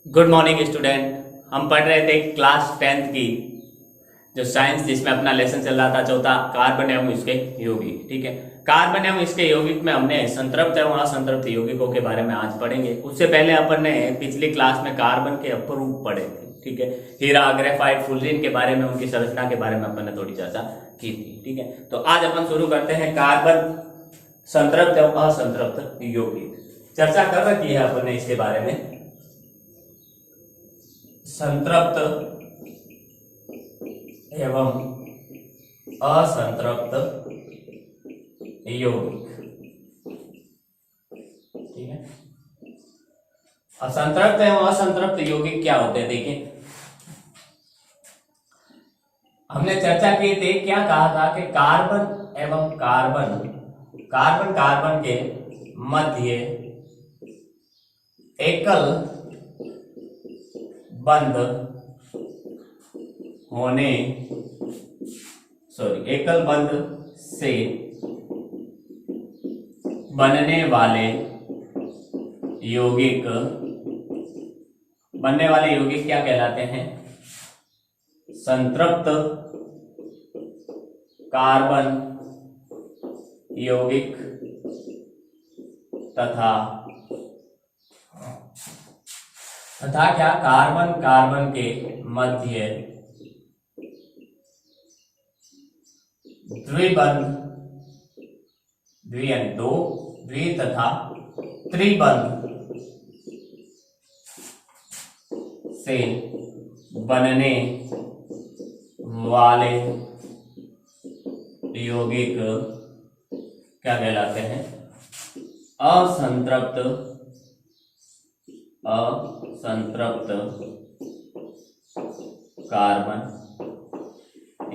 Good morning student. हम पढ़ रहे थे क्लास 10th की जो साइंस, जिसमें अपना लेसन चल रहा था चौथा, कार्बन एवं इसके यौगिक। ठीक है, कार्बन एवं इसके यौगिक में हमने संतृप्त एवं असंतृप्त यौगिकों के बारे में आज पढ़ेंगे। उससे पहले अपन ने पिछली क्लास में कार्बन के अपरूप पढ़े थे। ठीक है, हीरा, ग्रेफाइट, फुलरिन के बारे में, उनकी संरचना के बारे में अपन ने थोड़ी चर्चा की थी। ठीक है, तो आज अपन शुरू करते हैं कार्बन संतृप्त एवं असंतृप्त यौगिक। चर्चा कर रखी है अपन ने इसके बारे में। संतृप्त एवं असंतृप्त यौगिक। ठीक है, असंतृप्त एवं असंतृप्त यौगिक क्या होते हैं? देखिए, हमने चर्चा की थी, क्या कहा था कि कार्बन एवं कार्बन कार्बन के मध्य एकल बंध होने एकल बंध से बनने वाले यौगिक क्या कहलाते हैं? संतृप्त कार्बन यौगिक तथा क्या कार्बन के मध्य द्विबंध, द्वि तथा त्रिबंध से बनने वाले यौगिक क्या कहलाते हैं? असंतृप्त कार्बन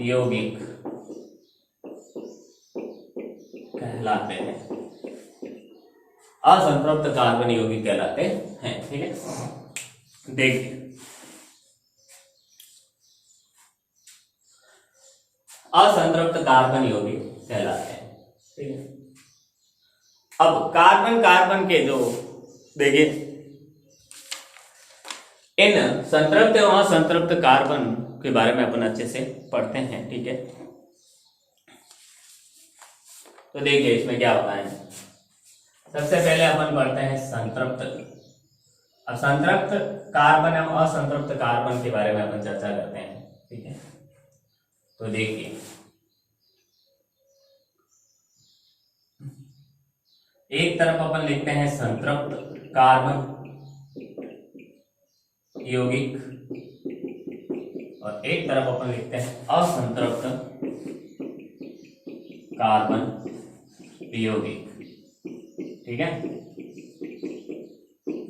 यौगिक कहलाते हैं। असंतृप्त कार्बन यौगिक कहलाते हैं। ठीक है, देखिए, असंतृप्त कार्बन यौगिक कहलाते हैं। ठीक है, अब कार्बन के जो देखिए, इन संतृप्त एवं असंतृप्त कार्बन के बारे में अपन अच्छे से पढ़ते हैं। ठीक है, तो देखिए इसमें क्या होता है। सबसे पहले अपन पढ़ते हैं संतृप्त। अब संतृप्त कार्बन एवं असंतृप्त कार्बन के बारे में अपन चर्चा करते हैं। ठीक है, तो देखिए, एक तरफ अपन लिखते हैं संतृप्त कार्बन यौगिक और एक तरफ अपन लिखते हैं असंतृप्त कार्बन यौगिक। ठीक है,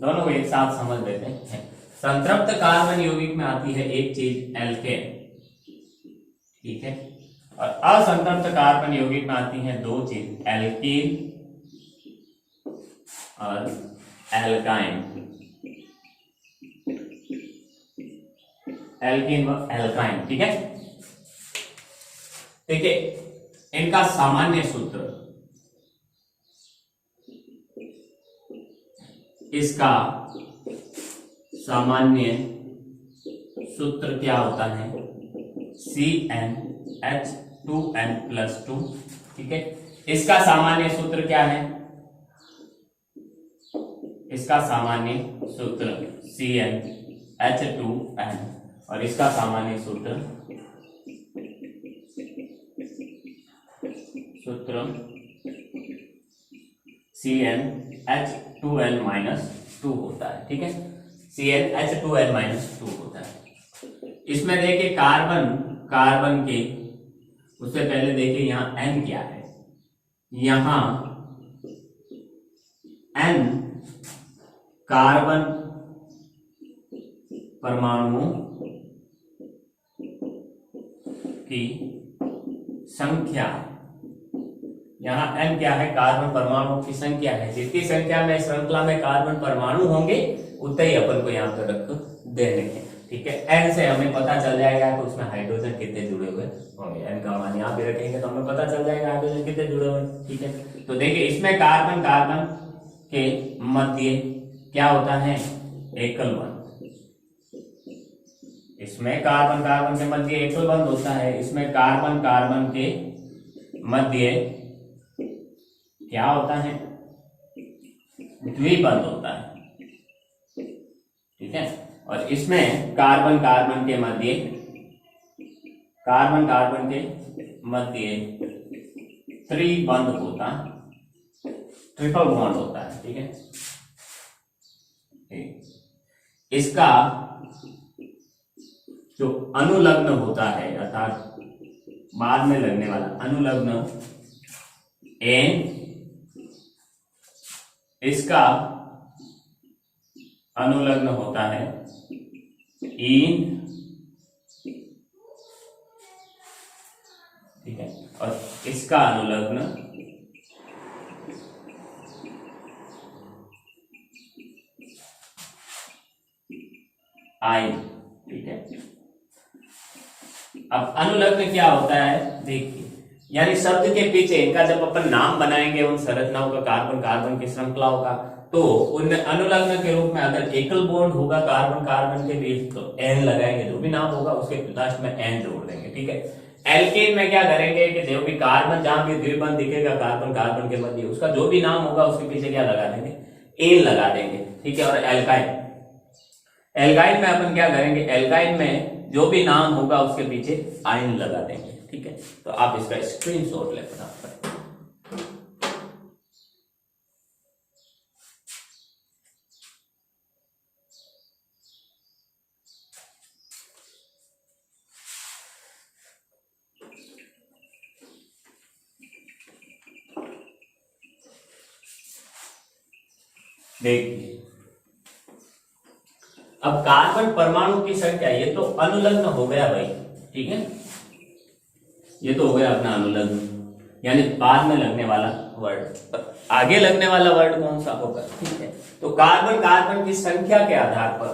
दोनों को एक साथ समझ लेते हैं। संतृप्त कार्बन यौगिक में आती है एक चीज एल्केन। ठीक है, और असंतृप्त कार्बन यौगिक में आती है दो चीज, एल्कीन और एल्काइन। एल्कीन व एल्काइन। ठीक है, देखिए इनका सामान्य सूत्र, इसका सामान्य सूत्र क्या होता है? CnH2n+2। ठीक है, इसका सामान्य सूत्र क्या है? इसका सामान्य सूत्र CnH2n और इसका सामान्य सूत्र CnH2n-2 होता है। ठीक है, CnH2n-2 होता है। इसमें देखिए कार्बन के, उससे पहले देखिए यहाँ N क्या है। यहाँ N कार्बन परमाणुओं की संख्या, यहाँ n क्या है? कार्बन परमाणुओं की संख्या है। जितनी संख्या में श्रृंखला में कार्बन परमाणु होंगे उतना ही अपन को यहाँ पर रख देने हैं। ठीक है, n से हमें पता चल जाएगा कि उसमें हाइड्रोजन कितने जुड़े हुए होंगे। n का मान यहाँ पे रखेंगे तो हमें पता चल जाएगा हाइड्रोजन कितने जुड़े हुए। ठीक है, तो देखिए इसमें कार्बन के मध्य क्या होता है? एकल बंध। इसमें कार्बन कार्बन के मध्य एकल बंध होता है, इसमें कार्बन कार्बन के मध्य क्या होता है, द्विबंध होता है, ठीक है। और इसमें कार्बन कार्बन के मध्य त्रिबंध होता है, ट्रिपल बॉन्ड होता है, ठीक है। इसका जो अनुलग्न होता है अर्थात बाद में लगने वाला अनुलग्न एन, इसका अनुलग्न होता है इन, ठीक है। और इसका अनुलग्न आइन, ठीक है। अब अनुलग्न क्या होता है देखिए, यानी शब्द के पीछे इनका जब अपन नाम बनाएंगे उन संरचनाओं का, कार्बन कार्बन की श्रृंखलाओं का, तो उनमें अनुलग्न के रूप में अगर एकल बॉन्ड होगा कार्बन कार्बन के बीच तो एन लगाएंगे, जो भी नाम होगा उसके लास्ट में एन जोड़ देंगे, ठीक है। एल्केन में क्या करेंगे कि जो भी कार्बन, जहां भी द्विबंध दिखेगा कार्बन कार्बन के मध्य, उसका जो भी नाम होगा उसके पीछे क्या लगा देंगे, एन लगा देंगे, ठीक है। और एल्काइन, एल्काइन में अपन क्या करेंगे, एल्काइन में जो भी नाम होगा उसके पीछे आइन लगा देंगे, ठीक है। तो आप इसका स्क्रीनशॉट ले फटाफट। देखिए अब कार्बन परमाणु की संख्या, ये तो अनुलग्न हो गया भाई, ठीक है। ये तो हो गया अपना अनुलग्न, यानी बाद में लगने वाला वर्ड। आगे लगने वाला वर्ड कौन सा होगा, ठीक है। तो कार्बन कार्बन की संख्या के आधार पर,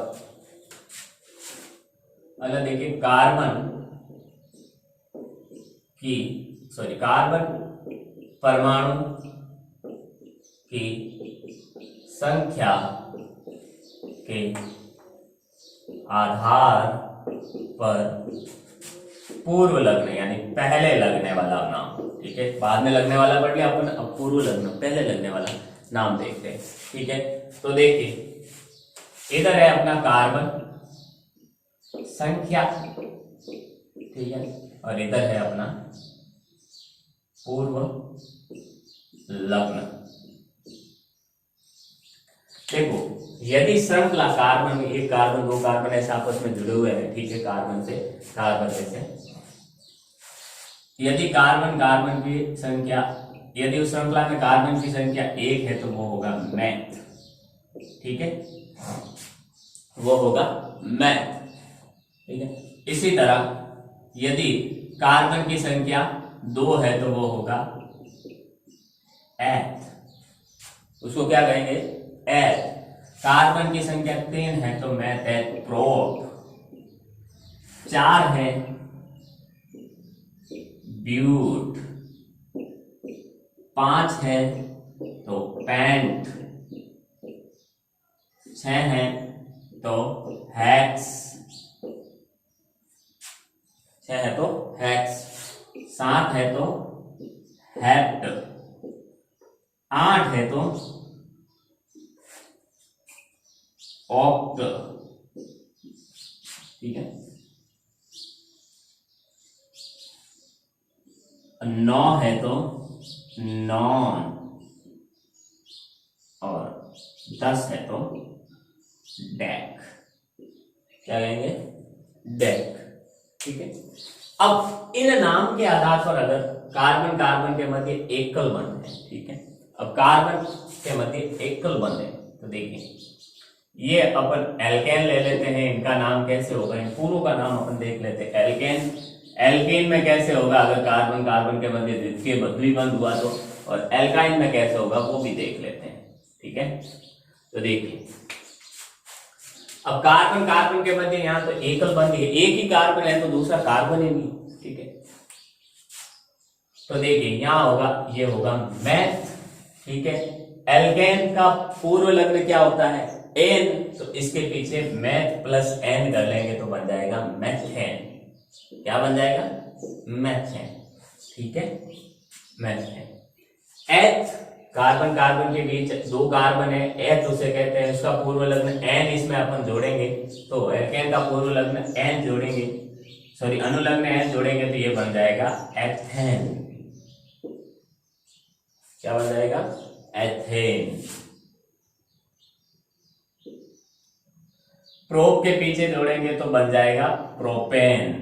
अगर देखिए कार्बन परमाणु की संख्या के आधार पर पूर्व लग्न यानी पहले लगने वाला नाम, ठीक है। बाद में लगने वाला पढ़ लिया अपन, अब पूर्व लग्न पहले लगने वाला नाम देखते हैं, ठीक है। तो देखिए इधर है अपना कार्बन संख्या, ठीक है, और इधर है अपना पूर्व लग्न। देखो यदि श्रृंखला कार्बन, एक कार्बन दो कार्बन ऐसे आपस में जुड़े हुए हैं, ठीक है, कार्बन से कार्बन से, यदि कार्बन कार्बन की संख्या, यदि उस श्रृंखला में कार्बन की संख्या एक है तो वो होगा मैथ, ठीक है, वो होगा मैथ, ठीक है। इसी तरह यदि कार्बन की संख्या दो है तो वो होगा एथ, उसको क्या कहेंगे, एथ। कार्बन की संख्या 3 है तो मैथ है प्रोप, 4 है ब्यूट, 5 है तो पेंट, 6 है तो हेक्स, 6 है तो हेक्स, 7 है तो हेप्ट, 8 है तो ऑक्ट, ठीक है, 9 है तो नॉन, और 10 है तो डेक, क्या कहेंगे, डेक, ठीक है। अब इन नाम के आधार पर अगर कार्बन कार्बन के मध्य एकल बंध है, ठीक है, अब कार्बन के मध्य एकल बंध है तो देखिए ये अपन एल्केन ले लेते हैं, इनका नाम कैसे होगा, इन पूरों का नाम अपन देख लेते हैं। एल्केन, एल्केन में कैसे होगा अगर कार्बन कार्बन के मध्य द्वितीय द्विबंध हुआ तो, और एल्काइन में कैसे होगा वो भी देख लेते हैं, ठीक है। तो देखिए अब कार्बन कार्बन के मध्य यहाँ तो एकल बंध है, एक ही कार्बन है तो दूसरा कार्बन ही नहीं, ठीक है। तो देखिए यहाँ होगा, ये होगा मैथ, ठीक है। एल्केन का पूर्व लग्न क्या होता है, एन, तो इसके पीछे मैथ प्लस एन कर लेंगे तो बन जाएगा मैथेन। क्या बन जाएगा? मैथेन। ठीक है, मैथेन। एथ, कार्बन कार्बन के बीच दो कार्बन है, एथ उसे कहते हैं, उसका पूर्व लग्न एन, इसमें अपन जोड़ेंगे तो एल्केन का पूर्व लग्न एन जोड़ेंगे, सॉरी अनुलग्न एन जोड़ेंगे तो ये बन जाएगा एथेन। क्या बन जाएगा? एथेन। प्रोप के पीछे जोड़ेंगे तो बन जाएगा प्रोपेन।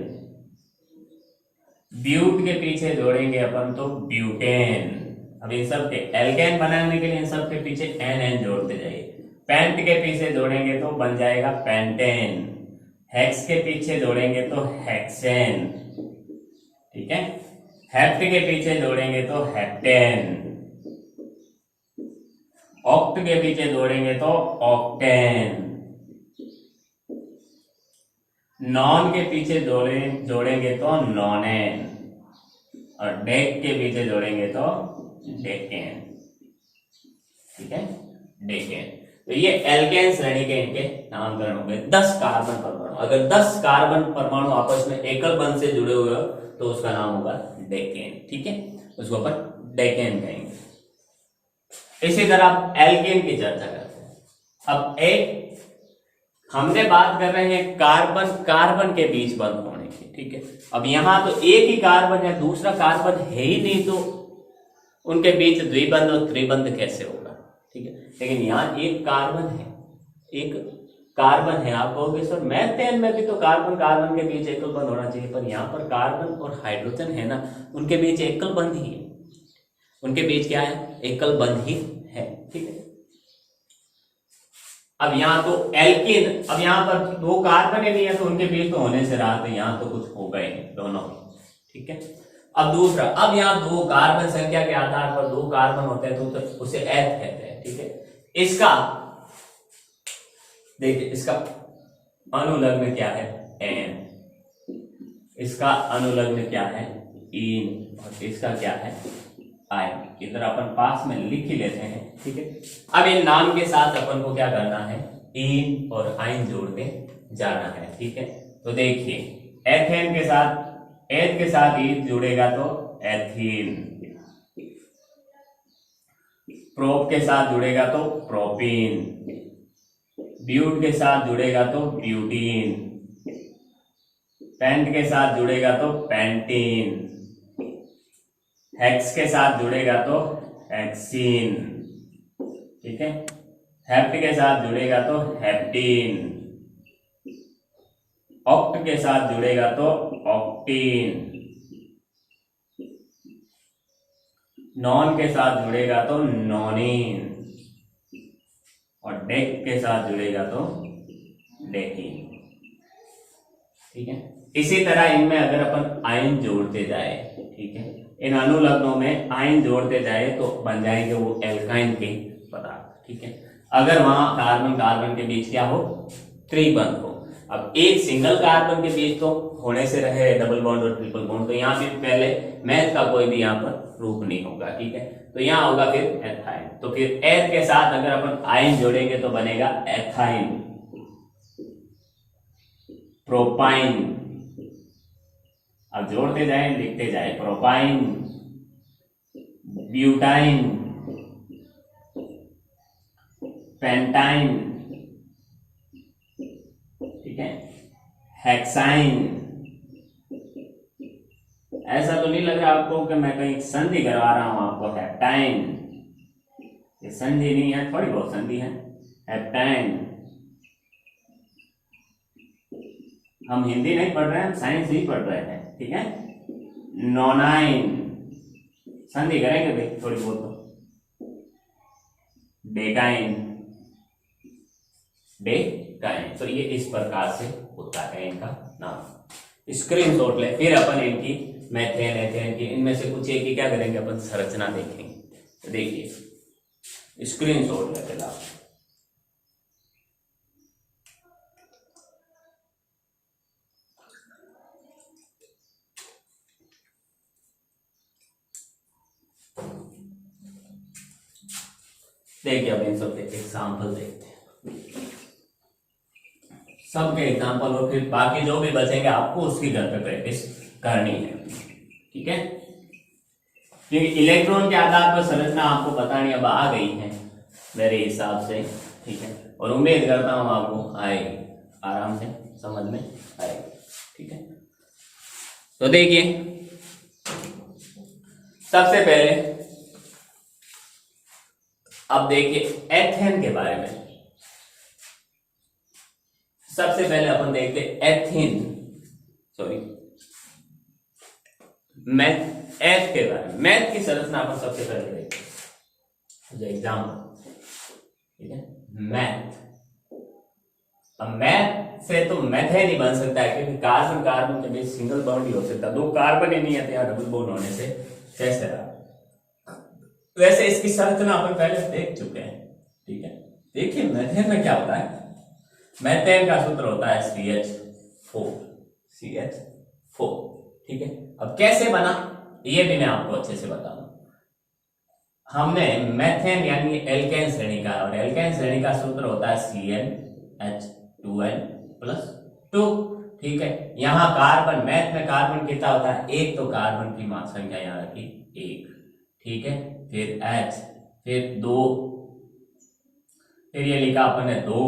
ब्यूट के पीछे जोड़ेंगे अपन तो ब्यूटेन। अब इन सब के एल्केन बनाने के लिए इन सब के पीछे एन एन जोड़ते जाइए। पेंट के पीछे जोड़ेंगे तो बन जाएगा पेंटेन। हेक्स के पीछे जोड़ेंगे तो हेक्सेन। ठीक है, हेप्ट के पीछे जोड़ेंगे तो हेप्टेन। ऑक्ट के पीछे जोड़ेंगे तो ऑक्टेन। नॉन के पीछे जोड़ेंगे तो नॉनेन। और डेक के पीछे जोड़ेंगे तो डेकेन। ठीक है, डेकेन। तो ये एल्केन श्रेणी के इनके नामकरण हो गए। 10 कार्बन परमाणु, अगर 10 कार्बन परमाणु आपस में एकल बंध से जुड़े हुए हो तो उसका नाम होगा डेकेन। ठीक है, उसको अपन डेकेन कहेंगे। इसी तरह आप एल्केन की चर्चा करते हैं। अब एक हमने बात कर रहे हैं कार्बन कार्बन के बीच बंध होने की। ठीक है, अब यहां तो एक ही कार्बन है, दूसरा कार्बन है ही नहीं, तो उनके बीच द्विबंध और त्रिबंध कैसे होगा? ठीक है, लेकिन यहाँ एक कार्बन है, एक कार्बन है। आप कहोगे सर मैथेन में भी तो कार्बन कार्बन के बीच एकल बंध होना चाहिए, पर यहाँ पर कार्बन और हाइड्रोजन है ना, उनके बीच एकल बंध ही है। उनके बीच क्या है? एकल बंध ही है। ठीक है, अब यहाँ तो एल्किन, अब यहाँ पर दो कार्बन नहीं है तो उनके बीच तो होने से रहा, तो यहाँ तो कुछ हो गए दोनों। ठीक है, अब दूसरा, अब यहाँ दो कार्बन संख्या के आधार पर दो कार्बन होते हैं तो उसे एथ कहते हैं। ठीक है, इसका देखिए, इसका अनुलग्न क्या है? एन। इसका अनुलग्न क्या है? इन। और इसका क्या है? आयन। इधर अपन पास में लिख ही लेते हैं। ठीक है, अब इन नाम के साथ अपन को क्या करना है? इन और आयन जोड़ते जाना है। ठीक है, तो देखिए एथेन के साथ एथ के साथ इन जुड़ेगा तो एथीन, प्रोप के साथ जुड़ेगा तो प्रोपीन, ब्यूट के साथ जुड़ेगा तो ब्यूटीन, पेंट के साथ जुड़ेगा तो पेंटीन, हेक्स के साथ जुड़ेगा तो हेक्सीन। ठीक है, हेप्ट के साथ जुड़ेगा तो हेप्टीन, ऑक्ट के साथ जुड़ेगा तो ऑक्टीन, नॉन के साथ जुड़ेगा तो नॉनीन, और डेक के साथ जुड़ेगा तो डेकीन। ठीक है, इसी तरह इनमें अगर अपन आयन जोड़ते जाए, ठीक है, इन अनुलग्नों में आयन जोड़ते जाए तो बन जाएंगे वो एल्काइन के पदार्थ। ठीक है, अगर वहां कार्बन कार्बन के बीच क्या हो? त्रिबंध हो। अब एक सिंगल कार्बन के बीच तो होने से रहे डबल बॉन्ड और ट्रिपल बॉन्ड, तो यहाँ भी पहले मैथ का कोई भी यहाँ पर रूप नहीं होगा। ठीक है, तो यहाँ होगा फिर एथाइन। तो फिर एथ के साथ अगर अपन आयन जोड़ेंगे तो बनेगा एथाइन, प्रोपाइन। अब जोड़ते जाए, लिखते जाए, प्रोपाइन, ब्यूटाइन, पेंटाइन, ठीक है, हेक्साइन। ऐसा तो नहीं लग रहा आपको कि मैं कहीं संधि करवा रहा हूं आपको? हेप्टाइन, ये संधि नहीं है, थोड़ी बहुत संधि है। हेप्टाइन, हम हिंदी नहीं पढ़ रहे हैं, हम साइंस ही पढ़ रहे हैं। ठीक है, नोनाइन, संधि करेंगे भाई थोड़ी बहुत तो। डेकाइन, डेकाइन। तो ये इस प्रकार से होता है इनका नाम। स्क्रीनशॉट ले, फिर अपन इनकी मैथेन एथेन की इनमें से कुछ एक की क्या करेंगे अपन? संरचना देखेंगे। तो देखिए स्क्रीनशॉट ले पहला। देखिए अब इन सब एग्जाम्पल देखते हैं। सबके एग्जाम्पल और फिर बाकी जो भी बचेंगे आपको उसकी घर पे प्रैक्टिस करनी है, ठीक है। क्योंकि इलेक्ट्रॉन के आधार पर संरचना आपको बतानी अब आ गई है मेरे हिसाब से, ठीक है। और उम्मीद करता हूं आपको आएगी, आराम से समझ में आएगी, ठीक है। तो देखिए सबसे पहले अब देखिए एथेन के बारे में। सबसे पहले अपन देखते एथेन, सॉरी मैथ के बारे में। मैथ की संरचना अपन सबसे पहले देखते जो एग्जाम्पल, ठीक है। मैथ, अब मैथ से तो मैथेन ही बन सकता है क्योंकि कार्बन कार्बन के बीच सिंगल बॉन्ड ही हो सकता है, दो कार्बन ही नहीं आते यहाँ डबल बॉन्ड होने से कैसे रहा। वैसे इसकी संरचना अपन पहले देख चुके हैं, ठीक है। देखिए मैथेन में क्या होता है, मैथेन का सूत्र होता है CH4, ठीक है। अब कैसे बना ये भी मैं आपको अच्छे से बताऊं। हमने मैथेन यानी एल्केन श्रेणी का, और एल्केन श्रेणी का सूत्र होता है CnH2n+2, ठीक है। यहाँ कार्बन, मैथ में कार्बन कितना होता है, एक, तो कार्बन की मात्रा संख्या यहाँ रखी 1, ठीक है। फिर H, फिर 2, फिर ये लिखा अपन ने 2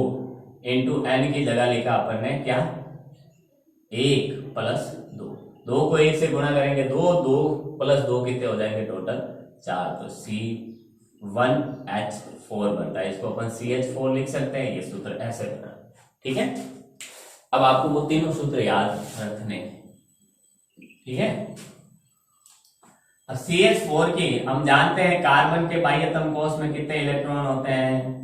इंटू N की जगह लिखा अपन ने क्या 1+2, 2 को 1 से गुणा करेंगे 2, 2+2 कितने हो जाएंगे टोटल 4, तो C1H4 बनता है। इसको अपन CH4 लिख सकते हैं, ये सूत्र ऐसे बना, ठीक है। अब आपको वो तीनों सूत्र याद रखने, ठीक है। अब CH4 की हम जानते हैं कार्बन के बाह्यतम कोष में कितने इलेक्ट्रॉन होते हैं,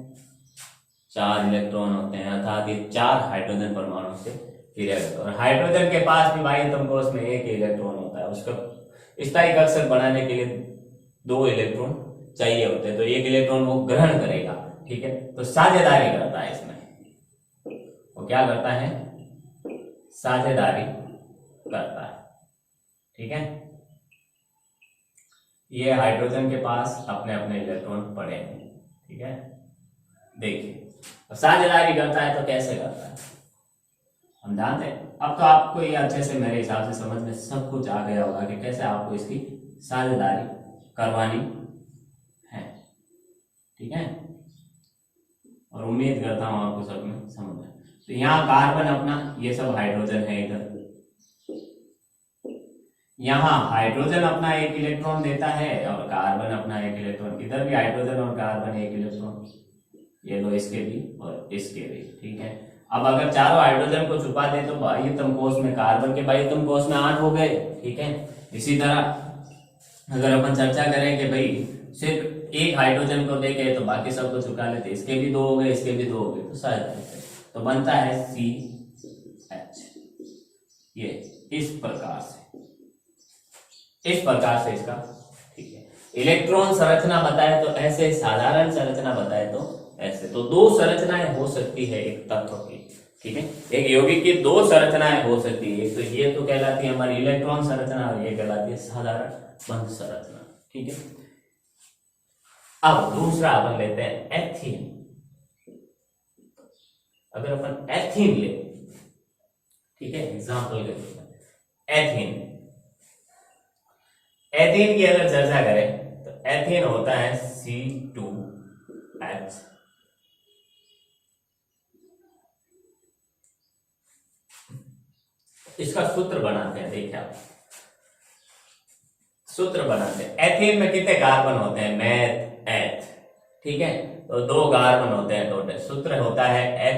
4 इलेक्ट्रॉन होते हैं, अर्थात ये 4 हाइड्रोजन परमाणु से घिरे होते हैं। और हाइड्रोजन के पास भी बाह्यतम कोष में 1 इलेक्ट्रॉन होता है, उसका स्थायी कक्षक बनाने के लिए 2 इलेक्ट्रॉन चाहिए होते हैं, तो 1 इलेक्ट्रॉन वो ग्रहण करेगा, ठीक है। तो साझेदारी करता है इसमें, वो क्या करता है, साझेदारी करता है, ठीक है। ये हाइड्रोजन के पास अपने अपने इलेक्ट्रॉन पड़े हैं, ठीक है। देखिए साझेदारी करता है तो कैसे करता है हम जानते हैं। अब तो आपको ये अच्छे से मेरे हिसाब से समझ में सब कुछ आ गया होगा कि कैसे आपको इसकी साझेदारी करवानी है, ठीक है। और उम्मीद करता हूं आपको सब में समझ में। तो यहाँ कार्बन अपना, ये सब हाइड्रोजन है इधर, यहाँ हाइड्रोजन अपना 1 इलेक्ट्रॉन देता है और कार्बन अपना 1 इलेक्ट्रॉन, इधर भी हाइड्रोजन और कार्बन 1 इलेक्ट्रॉन, ये दो इसके भी और इसके भी, ठीक है। अब अगर चारों हाइड्रोजन को छुपा दे तो बाह्यतम कोष में, कार्बन के बाह्यतम कोष में 8 हो गए, ठीक है। इसी तरह अगर अपन चर्चा करें कि भाई सिर्फ 1 हाइड्रोजन को देखे तो बाकी सबको छुपा लेते, इसके भी 2 हो गए, इसके भी 2 हो गए, तो शायद तो बनता है CH। ये इस प्रकार से इसका, ठीक है। इलेक्ट्रॉन संरचना बताए तो ऐसे, साधारण संरचना बताए तो ऐसे। तो 2 संरचनाएं हो सकती है एक तत्व की, ठीक है। एक यौगिक की 2 संरचनाएं हो सकती है, तो ये तो कहलाती है हमारी इलेक्ट्रॉन संरचना और ये कहलाती है साधारण बंध संरचना, ठीक है। अब दूसरा अपन लेते हैं एथीन। अगर अपन एथीन ले, ठीक है, एग्जाम्पल के लिए एथीन, एथीन की अगर चर्चा करें तो एथीन होता है C2H, इसका सूत्र बनाते हैं, देखिए आप सूत्र बनाते हैं। एथीन में कितने कार्बन होते हैं, मैथ एथ, ठीक है। तो 2 कार्बन होते हैं टोटल, सूत्र होता है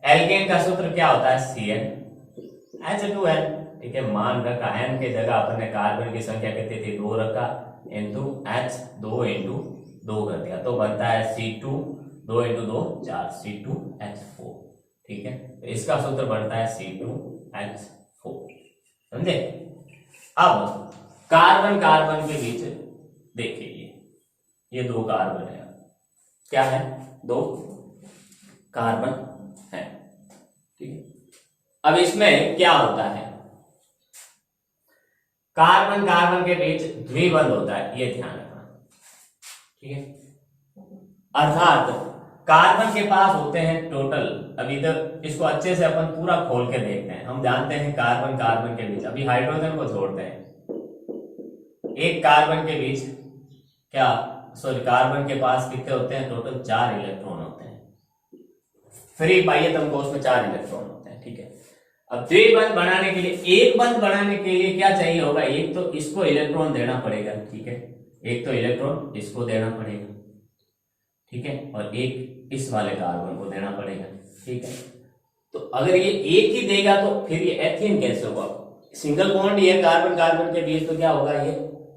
एल्केन का सूत्र क्या होता है CnH2n, ठीक है। मान रखा n के जगह अपन ने कार्बन की संख्या कितनी थी 2 रखा, इंटू H 2 इंटू 2 कर दिया, तो बनता है C2, 2 इंटू 2 4, C2H4, ठीक है। तो इसका सूत्र बनता है C2H4, समझे। अब कार्बन कार्बन के बीच देखिए, ये 2 कार्बन है, क्या है 2 कार्बन है, ठीक है। अब इसमें क्या होता है, कार्बन कार्बन के बीच द्विबंध होता है, ये ध्यान रखना, ठीक है। अर्थात कार्बन के पास होते हैं टोटल, अभी इधर इसको अच्छे से अपन पूरा खोल के देखते हैं। हम जानते हैं कार्बन कार्बन के बीच, अभी हाइड्रोजन को छोड़ते हैं, एक कार्बन के बीच क्या, सॉरी कार्बन के पास कितने होते हैं, टोटल 4 इलेक्ट्रॉन होते हैं। फ्री पाइए को उसमें 4 इलेक्ट्रॉन होते हैं, ठीक है। अब द्विबंध बनाने के लिए, एक बंध बनाने के लिए क्या चाहिए होगा, एक तो इसको इलेक्ट्रॉन देना पड़ेगा, ठीक है, एक तो इलेक्ट्रॉन इसको देना पड़ेगा, ठीक है, और एक इस वाले कार्बन को देना पड़ेगा, ठीक है। तो अगर ये एक ही देगा तो फिर ये एथेन कैसे होगा, सिंगल बॉन्ड ये कार्बन कार्बन के बीच, तो क्या होगा,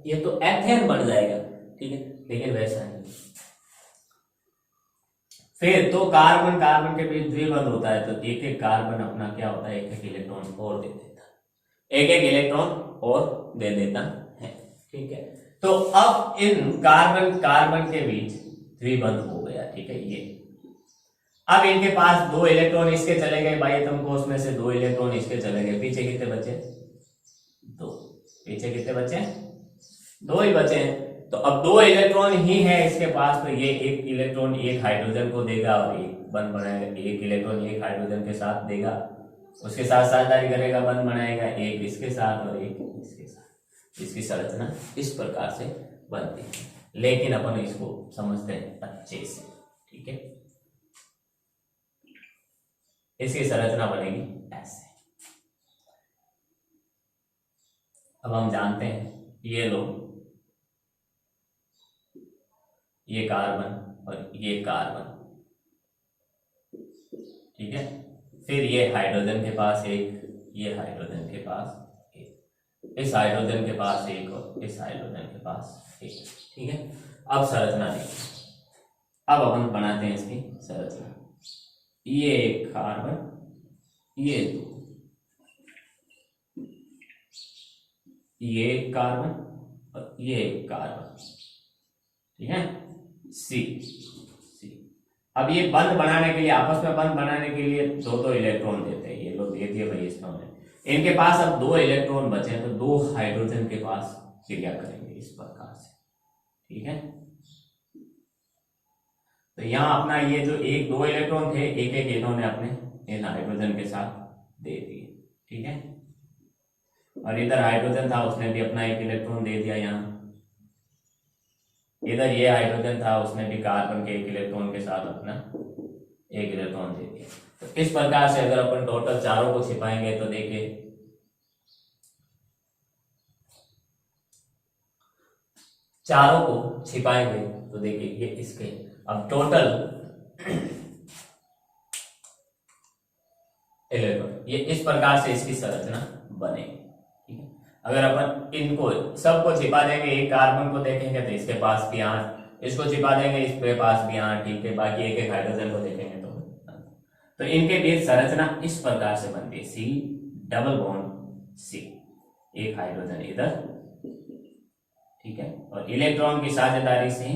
ये तो एथेन बन जाएगा, ठीक है, लेकिन वैसा नहीं। फिर तो कार्बन कार्बन के बीच द्विबंध होता है, तो एक एक कार्बन अपना क्या होता है, एक एक इलेक्ट्रॉन और दे देता है, एक एक इलेक्ट्रॉन और दे देता है, ठीक है। तो अब इन कार्बन कार्बन के बीच द्विबंध हो गया, ठीक है, ये अब इनके पास 2 इलेक्ट्रॉन इसके चले गए बाह्यतम कोश में से, 2 इलेक्ट्रॉन इसके चले गए, पीछे कितने बचे, 2, पीछे कितने बचे, 2 ही बचे हैं। तो अब 2 इलेक्ट्रॉन ही है इसके पास, तो ये एक इलेक्ट्रॉन एक हाइड्रोजन को देगा और एक बंध बनाएगा, एक इलेक्ट्रॉन एक हाइड्रोजन के साथ देगा, उसके साथ साझेदारी करेगा, बंध बनाएगा, एक इसके साथ और एक इसके साथ। इसकी संरचना इस प्रकार से बनती है, लेकिन अपन इसको समझते हैं अच्छे से, ठीक है। इसकी संरचना बनेगी ऐसे। अब हम जानते हैं ये लो, ये कार्बन और ये कार्बन, ठीक है, फिर ये हाइड्रोजन के पास एक, ये हाइड्रोजन के पास एक, इस हाइड्रोजन के पास एक और इस हाइड्रोजन के पास एक, ठीक है। अब संरचना देखिए, अब अपन बनाते हैं इसकी संरचना, ये एक कार्बन, ये 2, ये एक कार्बन और ये एक कार्बन, ठीक है, सी। अब ये बंध बनाने के लिए, आपस में बंध बनाने के लिए 2 इलेक्ट्रॉन देते हैं, ये लोग दे दिए भाई इसमें, इनके पास अब 2 इलेक्ट्रॉन बचे हैं, तो 2 हाइड्रोजन के पास क्रिया करेंगे इस प्रकार से, ठीक है। तो यहाँ अपना ये जो 2 इलेक्ट्रॉन थे, एक एक इन्होंने अपने इन हाइड्रोजन के साथ दे दिए, ठीक है, और इधर हाइड्रोजन था उसने भी अपना एक इलेक्ट्रॉन दे दिया, यहाँ इधर ये हाइड्रोजन था उसने भी कार्बन के एक इलेक्ट्रॉन के साथ अपना एक इलेक्ट्रॉन दे दिया। तो इस प्रकार से अगर अपन टोटल चारों को छिपाएंगे तो देखिए चारों को छिपाएंगे तो देखिए ये इसके, अब टोटल इलेक्ट्रॉन, ये इस प्रकार से इसकी संरचना बनेगी, ठीक है। अगर अपन इनको सबको छिपा देंगे, एक कार्बन को देखेंगे तो इसके पास भी 8, इसको छिपा देंगे इसके पास भी 8, ठीक है, बाकी एक एक हाइड्रोजन को देखेंगे तो इनके बीच संरचना इस प्रकार से बनती है, सी डबल बॉन्ड सी, एक हाइड्रोजन इधर, ठीक है, और इलेक्ट्रॉन की साझेदारी से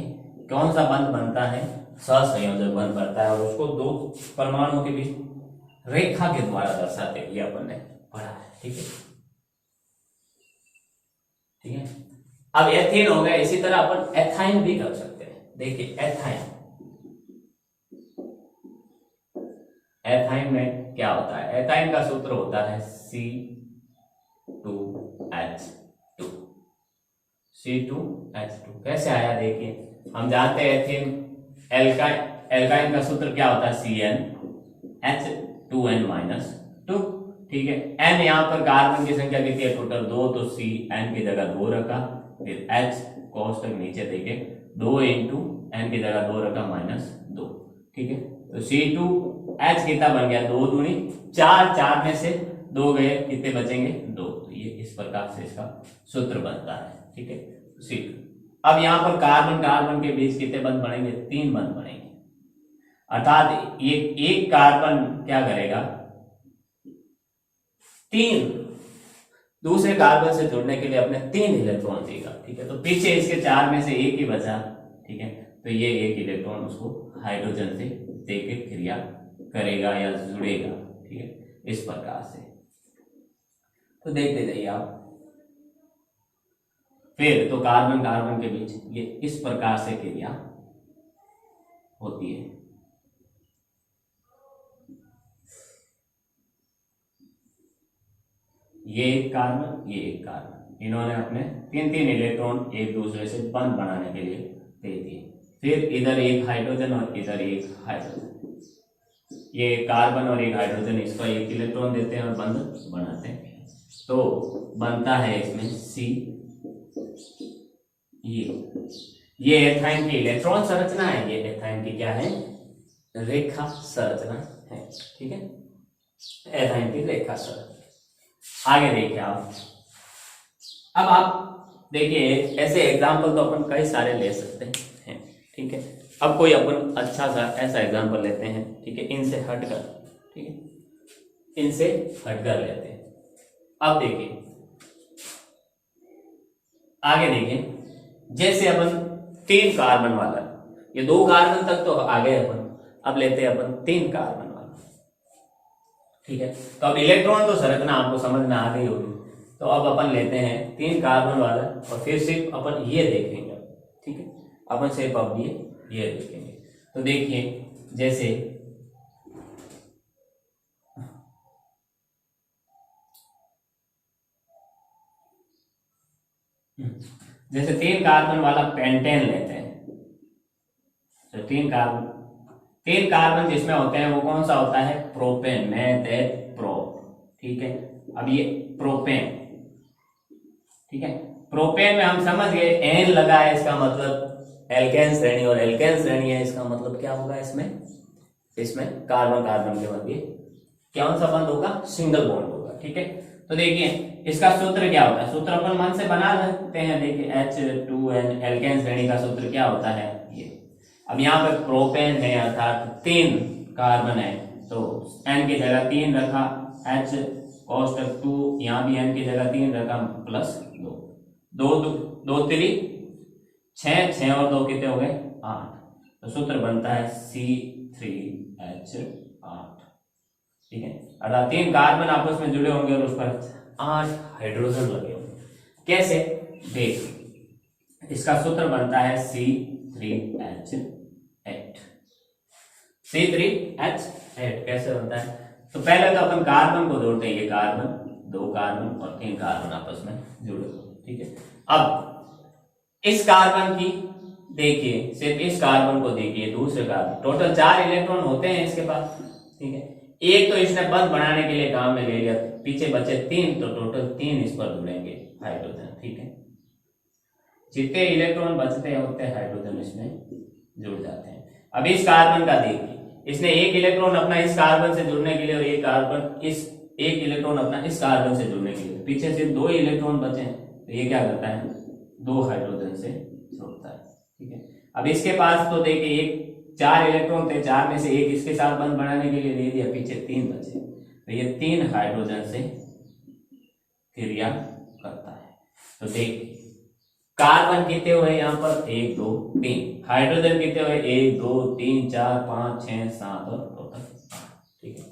कौन सा बंध बनता है, सहसंयोजक बंध बनता है, और उसको 2 परमाणुओं के बीच रेखा के द्वारा दर्शाते हैं, ये अपन ने पढ़ा है, ठीक है, ठीक है। अब एथेन हो गया, इसी तरह अपन एथाइन भी कर सकते हैं, देखिए एथाइन, एथाइन में क्या होता है, एथाइन का सूत्र होता है C2H2, C2H2 कैसे आया देखिए, हम जानते हैं एथेन एल्काइन का सूत्र क्या होता है, CnH2n-2, ठीक है। n यहाँ पर कार्बन की संख्या कितनी है, टोटल 2, तो C n की जगह 2 रखा, फिर H कोष्टक नीचे देखिए 2 इंटू n की जगह 2 रखा -2, ठीक है। तो C2H कितना बन गया, 2 दूनी 4, 4 में से 2 गए, कितने बचेंगे 2, तो ये इस प्रकार से इसका सूत्र बनता है, ठीक है, C2। अब यहाँ पर कार्बन कार्बन के बीच कितने बंध बनेंगे, 3 बंध बनेंगे, अर्थात ये एक कार्बन क्या करेगा, 3 दूसरे कार्बन से जुड़ने के लिए अपने 3 इलेक्ट्रॉन देगा, ठीक है। तो पीछे इसके 4 में से एक ही बचा, ठीक है, तो ये एक इलेक्ट्रॉन उसको हाइड्रोजन से देके क्रिया करेगा या जुड़ेगा, ठीक है, इस प्रकार से। तो देखते जाइए आप, फिर तो कार्बन कार्बन के बीच ये इस प्रकार से क्रिया होती है, ये एक कार्बन, ये एक कार्बन, इन्होंने अपने तीन तीन इलेक्ट्रॉन एक दूसरे से बंद बनाने के लिए दे दिए। फिर इधर एक हाइड्रोजन और इधर एक हाइड्रोजन, ये कार्बन और एक हाइड्रोजन इसको एक इलेक्ट्रॉन देते हैं और बंद बनाते हैं, तो बनता है इसमें सी। ये एथाइन की इलेक्ट्रॉन संरचना है, ये एथाइन की क्या है, रेखा संरचना है। ठीक है, एथाइन की रेखा संरचना। आगे देखिए आप, अब आप देखिए ऐसे एग्जाम्पल तो अपन कई सारे ले सकते हैं। ठीक है, अब कोई अपन अच्छा सा ऐसा एग्जाम्पल लेते हैं। ठीक है, इनसे हटकर, ठीक है, इनसे हटकर लेते हैं। अब देखिए आगे देखिए, जैसे अपन 3 कार्बन वाला, ये 2 कार्बन तक तो आ गए अपन, अब लेते हैं अपन 3 कार्बन वाला। ठीक है, तो अब इलेक्ट्रॉन तो संरचना आपको समझ में आ गई होगी, तो अब अपन लेते हैं 3 कार्बन वाला और फिर सिर्फ अपन ये देखेंगे। ठीक है, अपन सिर्फ अब ये देखेंगे। तो देखिए जैसे जैसे 3 कार्बन वाला पेंटेन लेते हैं, तो 3 कार्बन जिसमें होते हैं वो कौन सा होता है, प्रोपेन, प्रो। ठीक है, अब ये प्रोपेन, ठीक है, प्रोपेन में हम समझ गए एन लगा है, इसका मतलब एल्केन श्रेणी, और एल्केन श्रेणी है इसका मतलब क्या होगा, इसमें कार्बन कार्बन के मध्य कौन सा बंद होगा, सिंगल बॉन्ड होगा। ठीक है, तो देखिए इसका सूत्र क्या होता है, सूत्र अपन मन से बना सकते हैं। देखिए H2N, एल्केन श्रेणी का सूत्र क्या होता है ये। अब यहाँ पे प्रोपेन है अर्थात 3 कार्बन है, तो N की जगह 3 रखा, H कोष्टक 2, यहाँ भी N की जगह 3 रखा, प्लस 2 3 6 और 2 कितने हो गए, 8। तो सूत्र बनता है C3H8। ठीक है, अर्थात 3 कार्बन आपस में जुड़े होंगे और उस पर 8 हाइड्रोजन लगे होंगे। कैसे, देख इसका सूत्र बनता है C3H8। C3H8 कैसे बनता है, तो पहले तो अपन कार्बन को जोड़ते हैं, ये कार्बन, 2 कार्बन और 3 कार्बन आपस में जुड़े होंगे। ठीक है, अब इस कार्बन की देखिए, सिर्फ इस कार्बन को देखिए, दूसरे कार्बन, टोटल 4 इलेक्ट्रॉन होते हैं इसके पास। ठीक है, एक तो इसने बंद बनाने के लिए काम में ले लिया, पीछे बचे 3, तो टोटल 3 इस पर जुड़ेंगे हाइड्रोजन। ठीक है, जितने इलेक्ट्रॉन बचते होते हैं हाइड्रोजन इसमें जुड़ जाते हैं। अब इस कार्बन का देखिए, इसने एक इलेक्ट्रॉन अपना इस कार्बन से जुड़ने के लिए और एक इलेक्ट्रॉन अपना इस कार्बन से जुड़ने के लिए, पीछे सिर्फ 2 इलेक्ट्रॉन बचे हैं, तो ये क्या करता है, 2 हाइड्रोजन से जोड़ता है। ठीक है, अब इसके पास तो देखिए 4 इलेक्ट्रॉन थे, 4 में से एक इसके साथ बंद बनाने के लिए दे दिया, पीछे 3 बचे, तो ये 3 हाइड्रोजन से क्रिया करता है। तो देखिए कार्बन कितने हुए यहाँ पर, 1 2 3, हाइड्रोजन कितने हुए, 1 2 3 4 5 6 7 और टोटल 8। ठीक है,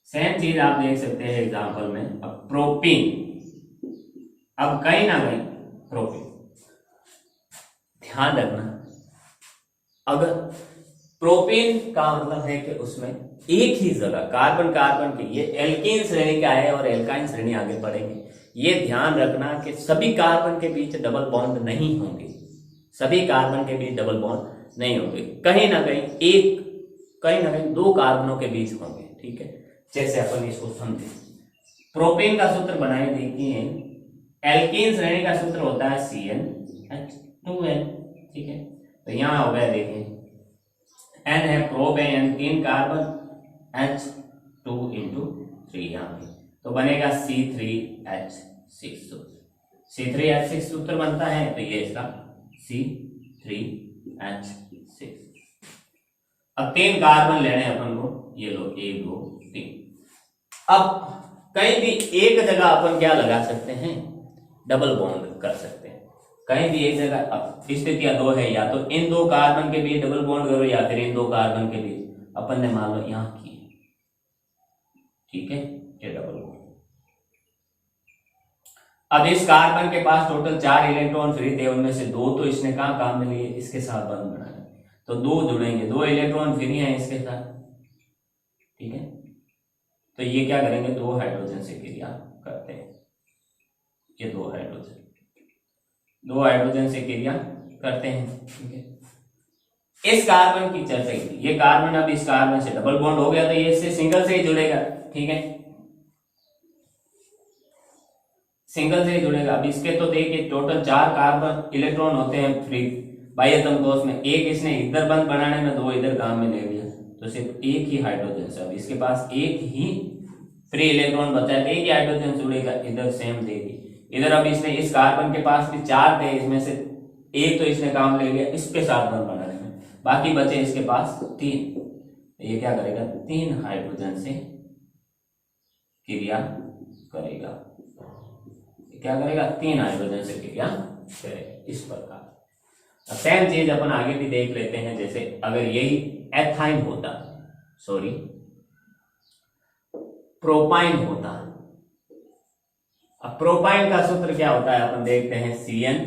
सेम चीज आप देख सकते हैं एग्जाम्पल में। अब प्रोपीन, अब कहीं ना कहीं प्रोपीन, ध्यान रखना, अगर प्रोपेन का मतलब है कि उसमें एक ही जगह कार्बन कार्बन की, ये एल्कीन श्रेणी का है और एल्काइन श्रेणी आगे बढ़ेंगे, ये ध्यान रखना कि सभी कार्बन के बीच डबल बॉन्ड नहीं होंगे, सभी कार्बन के बीच डबल बॉन्ड नहीं होंगे, कहीं ना कहीं 2 कार्बनों के बीच होंगे। ठीक है, जैसे अपन इसको समझे, प्रोपेन का सूत्र बनाए देखिए, एल्कीन श्रेणी का सूत्र होता है CnH2n। ठीक है, तो यहां हो गया देखिए N है, प्रोप है N, 3 कार्बन, H2 × 3 यहाँ पे, तो बनेगा C3H6। C3H6 सूत्र बनता है, तो ये इसका C3H6। अब 3 कार्बन लेने अपन को, ये लो 1 2 3। अब कहीं भी एक जगह अपन क्या लगा सकते हैं, डबल बॉन्ड कर सकते हैं, कहीं भी एक जगह। अब स्थितियां 2 है, या तो इन 2 कार्बन के बीच डबल बॉन्ड करो, या फिर इन 2 कार्बन के बीच अपन ने मान लो यहां की। ठीक है, ये डबल बॉन्ड। अब इस कार्बन के पास टोटल 4 इलेक्ट्रॉन फ्री थे, उनमें से 2 तो इसने कहा काम में लिए, इसके साथ बंद बनाया, तो 2 जुड़ेंगे, 2 इलेक्ट्रॉन फ्री हैं इसके साथ। ठीक है, तो ये क्या करेंगे, 2 हाइड्रोजन से क्रिया करते हैं। ये 2 हाइड्रोजन से क्रिया करते हैं, ठीक है। इस कार्बन की चर्चा की, ये कार्बन अब इस कार्बन से डबल बॉन्ड हो गया तो ये इससे सिंगल से ही जुड़ेगा, ठीक है, सिंगल से ही जुड़ेगा। अब इसके तो देखिए टोटल 4 कार्बन इलेक्ट्रॉन होते हैं फ्री बाह्यतम कोश में, एक इसने इधर बंद बनाने में 2 इधर काम में ले लिया, तो सिर्फ एक ही हाइड्रोजन से अब इसके पास एक ही फ्री इलेक्ट्रॉन बचा है, एक ही हाइड्रोजन जुड़ेगा, इधर सेम देगी। इधर अब इसने इस कार्बन के पास भी 4 थे, इसमें से एक तो इसने काम ले लिया इसके साथ बंद बनाने में, बाकी बचे इसके पास 3। ये क्या करेगा, 3 हाइड्रोजन से क्रिया करेगा। क्या करेगा, 3 हाइड्रोजन से क्रिया करेगा, इस प्रकार। सेम चीज अपन आगे भी देख लेते हैं। जैसे अगर यही एथाइन होता, सॉरी प्रोपाइन होता, अब प्रोपाइन का सूत्र क्या होता है अपन देखते हैं, CN।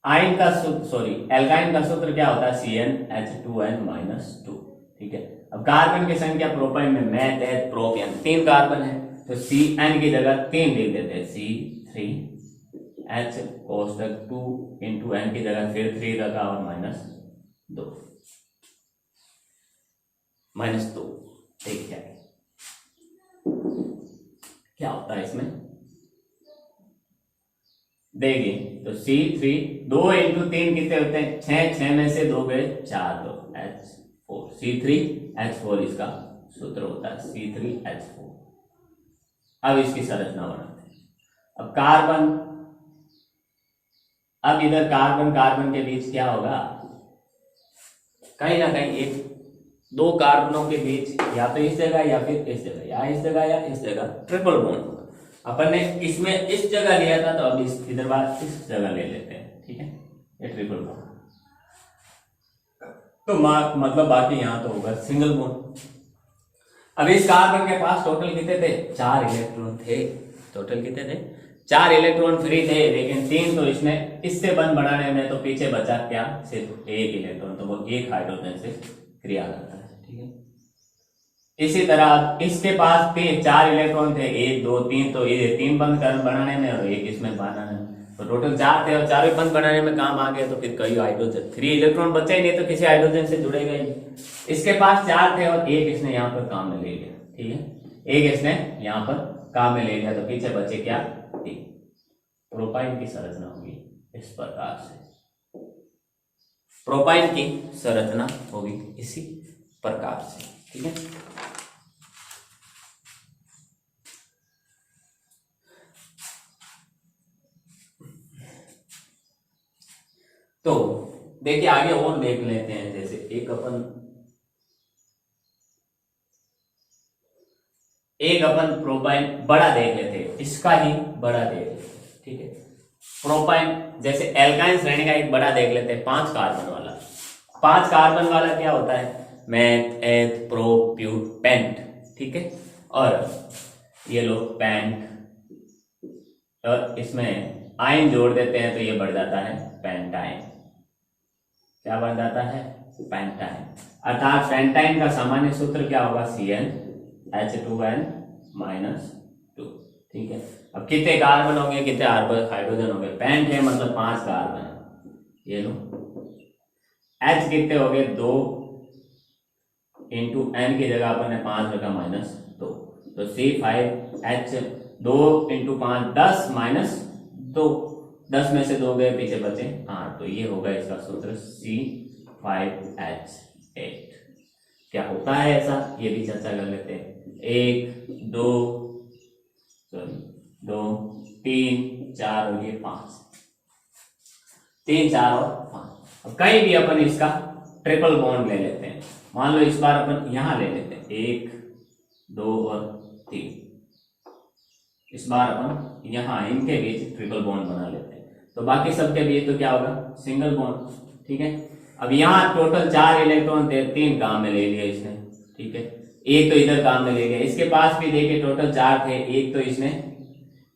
आइन का सूत्र, सॉरी एल्काइन का सूत्र क्या होता है, CnH2n-2, ठीक है। अब कार्बन की संख्या प्रोपाइन में मैथ है, प्रोपियन 3 कार्बन है, तो Cn की जगह 3 लिख देते हैं, C3H कोष्टक 2 इंटू n की जगह फिर 3 रखा और -2, ठीक है। क्या होता है इसमें देखिए, तो C3 2 इंटू 3 कितने होते हैं, 6 में से 2 गए 4, तो H4, C3H4 इसका सूत्र होता है, C3H4। अब इसकी संरचना बनाते हैं। अब कार्बन, अब इधर कार्बन के बीच क्या होगा, कहीं ना कहीं एक 2 कार्बनों के बीच या तो इस जगह या फिर इस जगह, या इस जगह या इस जगह ट्रिपल बॉन्ड होगा। अपन ने इसमें इस जगह लिया था, तो अब इधर बात इस जगह ले लेते हैं, ठीक है, ये ट्रिपल बॉन्ड। तो मतलब बाकी यहां तो होगा सिंगल बॉन्ड। अब इस कार्बन के पास टोटल कितने थे, 4 इलेक्ट्रॉन थे, टोटल कितने थे, 4 इलेक्ट्रॉन फ्री थे, लेकिन 3 तो इसने इससे बंद बनाने में, तो पीछे बचा क्या, सिर्फ 1 इलेक्ट्रॉन, तो वो 1 हाइड्रोजन से क्रिया करता है, ठीक है। इसी तरह इसके पास 4 इलेक्ट्रॉन थे, 1 2 3, तो ये 3 बंद बनाने में और 1 इसमें बनाने में, तो टोटल 4 थे और 4 बंद बनाने में काम आ गया, तो फिर कई हाइड्रोजन 3 इलेक्ट्रॉन बचे ही नहीं, तो किसी हाइड्रोजन से जुड़ेगा ही। इसके पास 4 थे और 1 इसने यहाँ पर काम में ले लिया, ठीक है, 1 इसने यहाँ पर काम में ले लिया, तो पीछे बचे क्या, 3। प्रोपाइन की संरचना होगी इस प्रकार से, प्रोपाइन की संरचना होगी इसी प्रकार से, ठीक है। तो देखिए आगे और देख लेते हैं। जैसे एक अपन प्रोपाइन बड़ा देख लेते हैं, इसका ही बड़ा देख लेते हैं, ठीक है। प्रोपाइन जैसे एल्काइन श्रेणी का एक बड़ा देख लेते हैं, 5 कार्बन वाला। 5 कार्बन वाला क्या होता है, मैथ एथ प्रो प्यूट पेंट, ठीक है। और ये लोग पेंट, और इसमें आयन जोड़ देते हैं तो ये बढ़ जाता है पेंटाइन। क्या बढ़ जाता है, पेंटाइन। अर्थात पेंटाइन का सामान्य सूत्र क्या होगा, CnH2n-2, ठीक है। अब कितने कार्बन हो गए, कितने हाइड्रोजन हो गए, पेंट है मतलब 5 कार्बन है, ये लो। H कितने हो गए, 2 इंटू n की जगह अपन ने 5 रखा -2, तो C5H 2 इंटू 5 10 -2, 10 में से 2 गए, पीछे बचे 8, तो ये होगा इसका सूत्र C5H8। क्या होता है ऐसा, ये भी चर्चा कर लेते हैं। 1 2 3 4 और ये 5, 3 4 और 5। अब कहीं भी अपन इसका ट्रिपल बॉन्ड ले लेते हैं। मान लो इस बार अपन यहां ले लेते हैं 1 2 और 3, इस बार अपन यहां इनके बीच ट्रिपल बॉन्ड बना लेते हैं, तो बाकी सबके बीच तो क्या होगा, सिंगल बॉन्ड, ठीक है। अब यहाँ टोटल 4 इलेक्ट्रॉन थे, 3 काम में ले लिया इसने, ठीक है, 1 तो इधर काम में ले लिया। इसके पास भी देखिए टोटल 4 थे, 1 तो इसने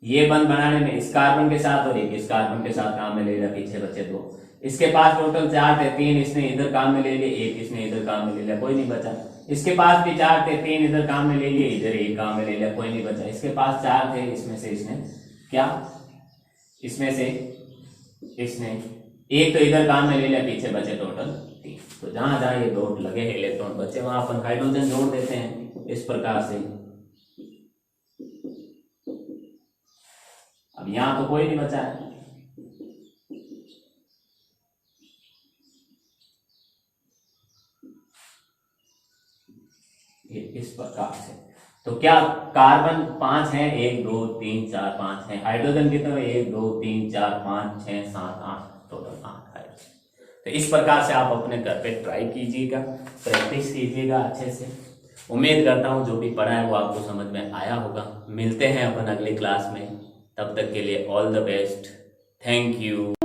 ये बंद बनाने में इस कार्बन के साथ और 1 इस कार्बन के साथ काम में ले लिया, पीछे बचे 2। इसके पास टोटल 4 थे, 3 इसने इधर काम में ले लिए, 1 इसने इधर काम में ले लिया, कोई नहीं बचा। इसके पास भी 4 थे, 3 इधर काम में ले लिए, इधर 1 काम में ले लिया, कोई नहीं बचा। इसके पास 4 थे, इसमें से इसने क्या, इसमें से इसने 1 तो इधर काम में ले लिया, पीछे बचे टोटल 3। तो जहां जहां ये डॉट लगे हैं इलेक्ट्रॉन बचे, वहां अपन हाइड्रोजन जोड़ देते हैं इस प्रकार से। अब यहां तो कोई नहीं बचा है, इस प्रकार से। तो क्या कार्बन 5 है, 1 2 3 4 5 है। हाइड्रोजन कितने, 1 2 3 4 5 6 7 8, टोटल 8 हाइड्रोजन। तो इस प्रकार से आप अपने घर पे ट्राई कीजिएगा, प्रैक्टिस कीजिएगा अच्छे से। उम्मीद करता हूँ जो भी पढ़ा है वो आपको समझ में आया होगा। मिलते हैं अपन अगली क्लास में, तब तक के लिए all the best, thank you.